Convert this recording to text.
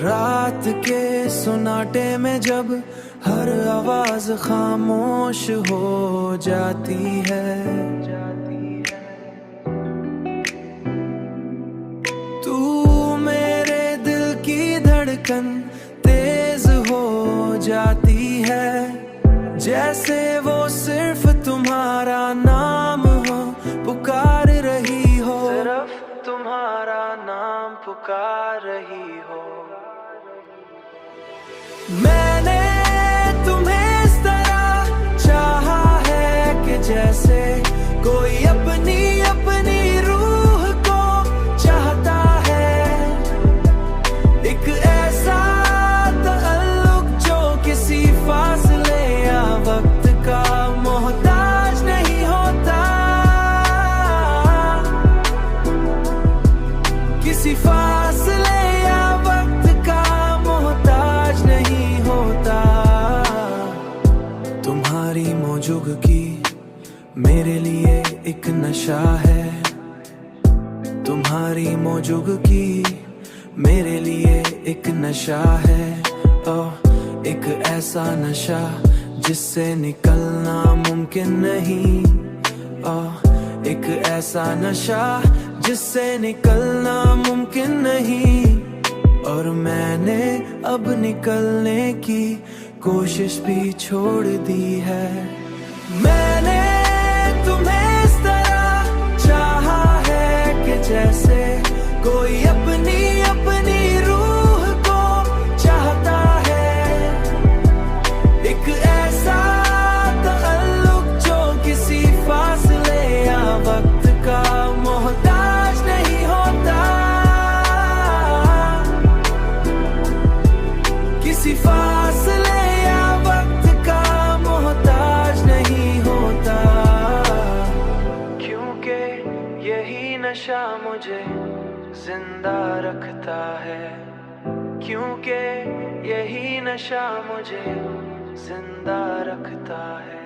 रात के सुनाटे में जब हर आवाज खामोश हो जाती है, तू मेरे दिल की धड़कन तेज हो जाती है, जैसे वो सिर्फ तुम्हारा नाम हो पुकार रही हो, सिर्फ तुम्हारा नाम पुकार रही हो। मैंने तुम्हें इस तरह चाहा है कि जैसे कोई अपनी अपनी रूह को चाहता है, एक ऐसा ताल्लुक जो किसी फासले या वक्त का मोहताज नहीं होता, किसी फासले या वक्त का मोहताज नहीं होता। तुम्हारी मौजूदगी मेरे लिए एक नशा है, तुम्हारी मौजूदगी मेरे लिए एक नशा है, ओह एक ऐसा नशा जिससे निकलना मुमकिन नहीं, ओह एक ऐसा नशा जिससे निकलना मुमकिन नहीं। और मैंने अब निकलने की कोशिश भी छोड़ दी है। मैंने तुम्हें इस तरह चाहा है कि जैसे कोई अपनी अपनी रूह को चाहता है, एक ऐसा ताल्लुक जो किसी फासले या वक्त का मोहताज नहीं होता, किसी फासले या वक्त का मोहताज नहीं होता, क्योंकि यही नशा मुझे जिंदा रखता है, क्योंकि यही नशा मुझे जिंदा रखता है।